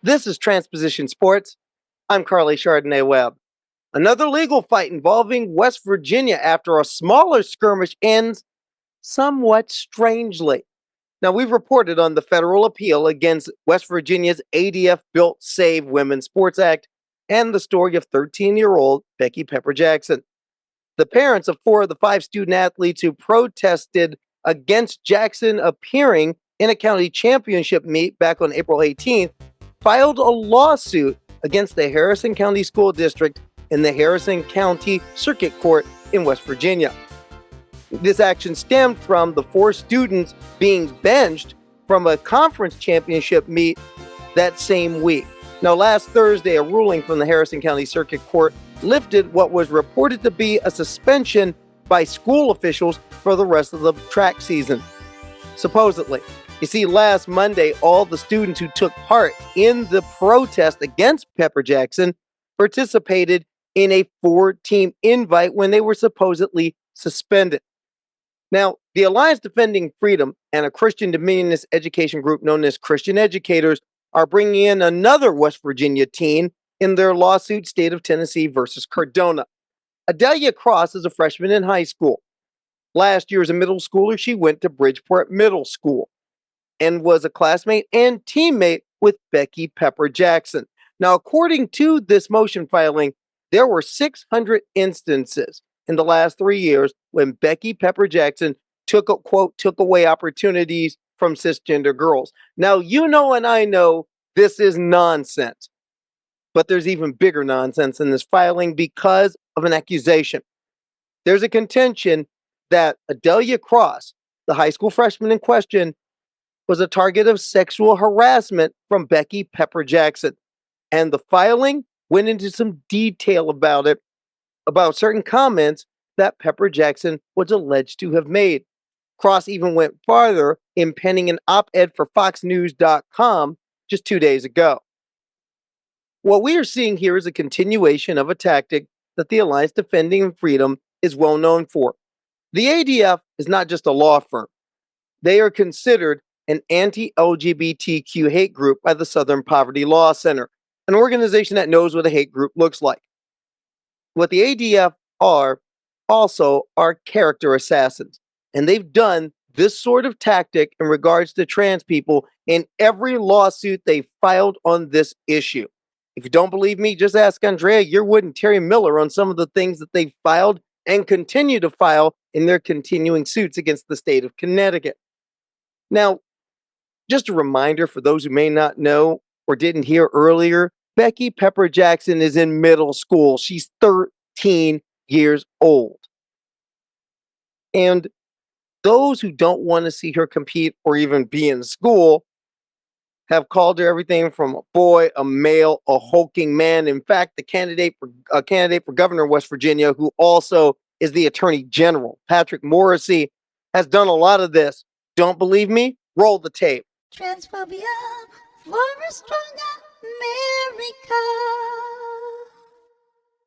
This is Transposition Sports. I'm Carly Chardonnay-Webb. Another legal fight involving West Virginia after a smaller skirmish ends somewhat strangely. Now, we've reported on the federal appeal against West Virginia's ADF-built Save Women's Sports Act and the story of 13-year-old Becky Pepper Jackson. The parents of 4 of the 5 student athletes who protested against Jackson appearing in a county championship meet back on April 18th filed a lawsuit against the Harrison County School District in the Harrison County Circuit Court in West Virginia. This action stemmed from the 4 students being benched from a conference championship meet that same week. Now, last Thursday, a ruling from the Harrison County Circuit Court lifted what was reported to be a suspension by school officials for the rest of the track season. Supposedly. You see, last Monday, all the students who took part in the protest against Pepper Jackson participated in a 4-team invite when they were supposedly suspended. Now, the Alliance Defending Freedom and a Christian Dominionist education group known as Christian Educators are bringing in another West Virginia teen in their lawsuit, State of Tennessee versus Cardona. Adelia Cross is a freshman in high school. Last year as a middle schooler, she went to Bridgeport Middle School and was a classmate and teammate with Becky Pepper Jackson. Now, according to this motion filing, there were 600 instances in the last 3 years when Becky Pepper Jackson took away opportunities from cisgender girls. Now, you know and I know this is nonsense, but there's even bigger nonsense in this filing because of an accusation. There's a contention that Adelia Cross, the high school freshman in question, was a target of sexual harassment from Becky Pepper Jackson. And the filing went into some detail about it, about certain comments that Pepper Jackson was alleged to have made. Cross even went farther in penning an op-ed for FoxNews.com just 2 days ago. What we are seeing here is a continuation of a tactic that the Alliance Defending Freedom is well known for. The ADF is not just a law firm. They are considered an anti-LGBTQ hate group by the Southern Poverty Law Center, an organization that knows what a hate group looks like. What the ADF are character assassins, and they've done this sort of tactic in regards to trans people in every lawsuit they filed on this issue. If you don't believe me, just ask Andrea Yearwood and Terry Miller on some of the things that they filed and continue to file in their continuing suits against the state of Connecticut. Now, just a reminder for those who may not know or didn't hear earlier, Becky Pepper Jackson is in middle school. She's 13 years old. And those who don't want to see her compete or even be in school have called her everything from a boy, a male, a hulking man. In fact, the candidate for governor of West Virginia, who also is the attorney general, Patrick Morrisey, has done a lot of this. Don't believe me? Roll the tape. Transphobia for a stronger America.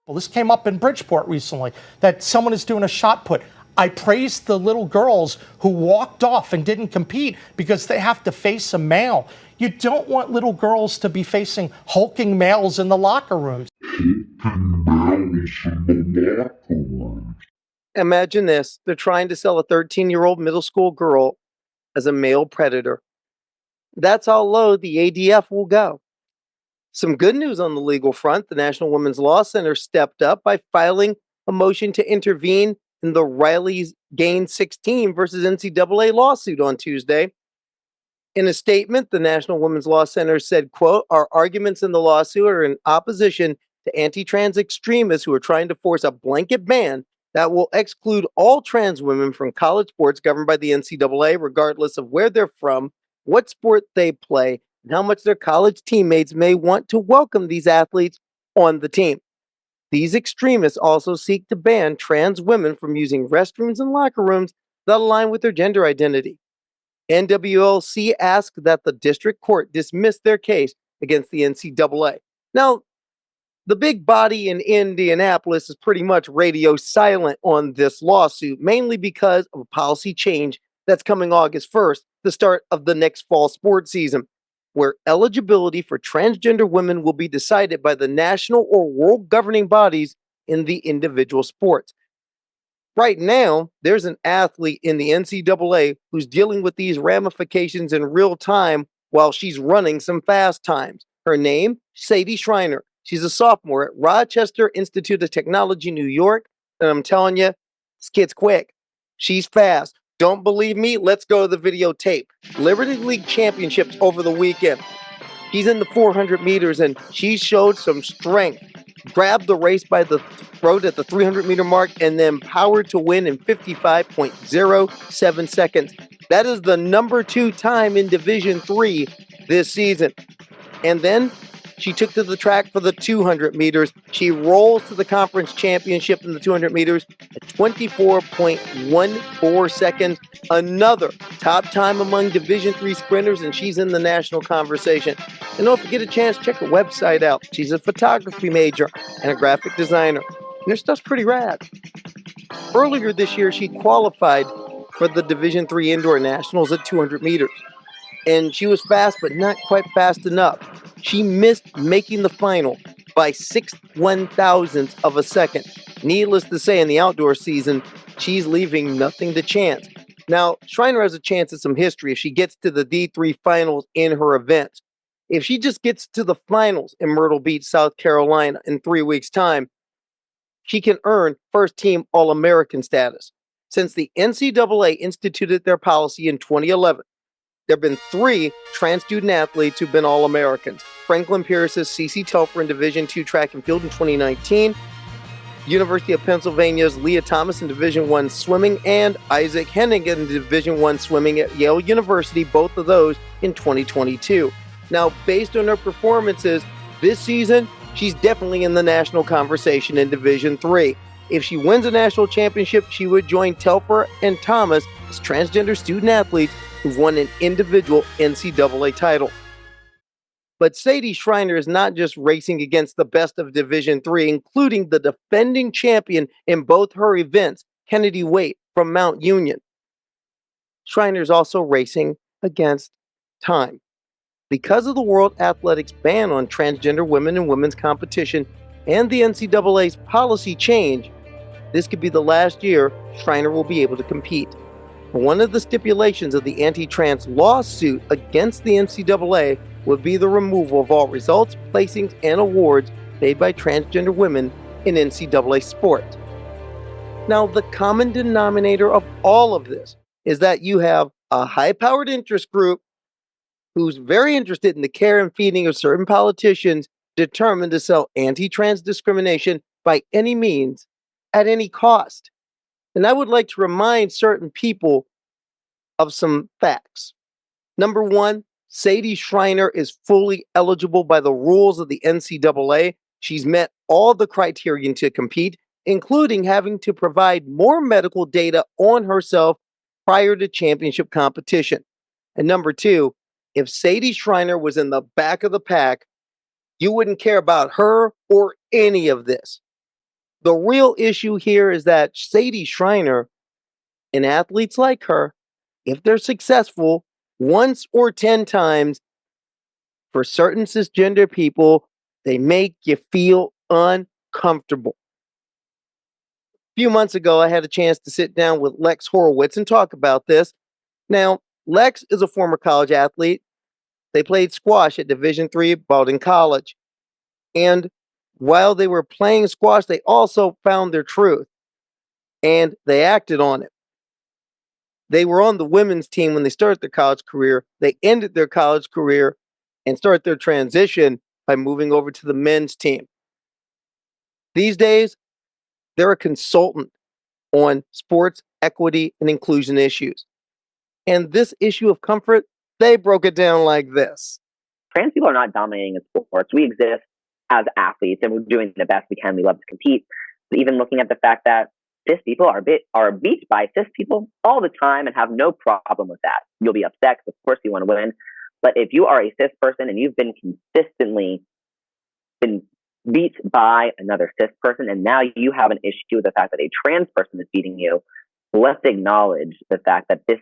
Well, this came up in Bridgeport recently, that someone is doing a shot put. I praised the little girls who walked off and didn't compete because they have to face a male. You don't want little girls to be facing hulking males in the locker rooms. Imagine this. They're trying to sell a 13-year-old middle school girl as a male predator. That's how low the ADF will go. Some good news on the legal front. The National Women's Law Center stepped up by filing a motion to intervene in the Riley's Gaines 16 versus NCAA lawsuit on Tuesday. In a statement, the National Women's Law Center said, quote, "Our arguments in the lawsuit are in opposition to anti-trans extremists who are trying to force a blanket ban that will exclude all trans women from college sports governed by the NCAA, regardless of where they're from, what sport they play, and how much their college teammates may want to welcome these athletes on the team. These extremists also seek to ban trans women from using restrooms and locker rooms that align with their gender identity. NWLC asked that the district court dismiss their case against the NCAA." Now, the big body in Indianapolis is pretty much radio silent on this lawsuit, mainly because of a policy change that's coming August 1st, the start of the next fall sports season. where eligibility for transgender women will be decided by the national or world governing bodies in the individual sports. Right now, there's an athlete in the NCAA who's dealing with these ramifications in real time while she's running some fast times. Her name, Sadie Schreiner. She's a sophomore at Rochester Institute of Technology, New York. And I'm telling you, this kid's quick. She's fast. Don't believe me? Let's go to the videotape. Liberty League Championships over the weekend. She's in the 400 meters and she showed some strength. Grabbed the race by the throat at the 300-meter mark and then powered to win in 55.07 seconds. That is the number 2 time in Division III this season. And then she took to the track for the 200 meters. She rolls to the conference championship in the 200 meters at 24.14 seconds. Another top time among Division III sprinters, and she's in the national conversation. And if you get a chance, check her website out. She's a photography major and a graphic designer. And her stuff's pretty rad. Earlier this year, she qualified for the Division III Indoor Nationals at 200 meters. And she was fast, but not quite fast enough. She missed making the final by 6/1000th of a second. Needless to say, in the outdoor season, she's leaving nothing to chance. Now, Schreiner has a chance at some history if she gets to the D3 finals in her events. If she just gets to the finals in Myrtle Beach, South Carolina in 3 weeks' time, she can earn first-team All-American status. Since the NCAA instituted their policy in 2011, there have been 3 trans student athletes who've been All-Americans. Franklin Pierce's Cece Telfer in Division II track and field in 2019, University of Pennsylvania's Leah Thomas in Division I swimming, and Isaac Hennig in Division I swimming at Yale University, both of those in 2022. Now, based on her performances this season, she's definitely in the national conversation in Division III. If she wins a national championship, she would join Telfer and Thomas as transgender student athletes who've won an individual NCAA title. But Sadie Schreiner is not just racing against the best of Division III, including the defending champion in both her events, Kennedy Waite from Mount Union. Schreiner is also racing against time. Because of the World Athletics ban on transgender women in women's competition and the NCAA's policy change, this could be the last year Schreiner will be able to compete. One of the stipulations of the anti-trans lawsuit against the NCAA would be the removal of all results, placings, and awards made by transgender women in NCAA sports. Now, the common denominator of all of this is that you have a high-powered interest group who's very interested in the care and feeding of certain politicians determined to sell anti-trans discrimination by any means, at any cost. And I would like to remind certain people of some facts. Number one, Sadie Schreiner is fully eligible by the rules of the NCAA. She's met all the criteria to compete, including having to provide more medical data on herself prior to championship competition. And number two, if Sadie Schreiner was in the back of the pack, you wouldn't care about her or any of this. The real issue here is that Sadie Schreiner and athletes like her, if they're successful once or 10 times, for certain cisgender people, they make you feel uncomfortable. A few months ago, I had a chance to sit down with Lex Horowitz and talk about this. Now, Lex is a former college athlete. They played squash at Division III Baldwin College. And while they were playing squash, they also found their truth. And they acted on it. They were on the women's team when they started their college career. They ended their college career and started their transition by moving over to the men's team. These days, they're a consultant on sports equity and inclusion issues. And this issue of comfort, they broke it down like this. Trans people are not dominating in sports. We exist as athletes and we're doing the best we can. We love to compete. But even looking at the fact that cis people are beat by cis people all the time and have no problem with that. You'll be upset because of course you want to win. But if you are a cis person and you've been consistently been beat by another cis person and now you have an issue with the fact that a trans person is beating you, let's acknowledge the fact that this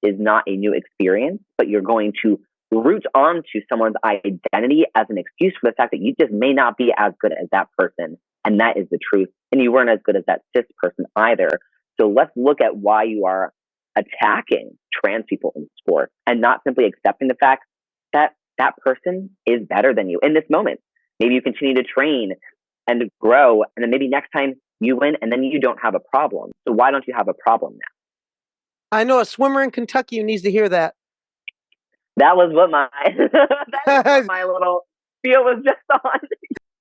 is not a new experience, but you're going to root onto someone's identity as an excuse for the fact that you just may not be as good as that person. And that is the truth. And you weren't as good as that cis person either. So let's look at why you are attacking trans people in sports and not simply accepting the fact that that person is better than you in this moment. Maybe you continue to train and grow, and then maybe next time you win and then you don't have a problem. So why don't you have a problem now? I know a swimmer in Kentucky who needs to hear that. That was what my my little spiel was just on.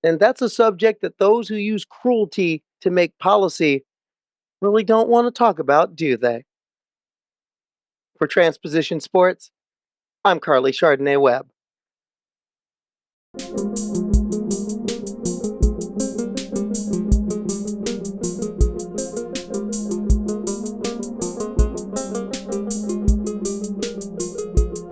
And that's a subject that those who use cruelty to make policy really don't want to talk about, do they? For Transposition Sports, I'm Carly Chardonnay Webb.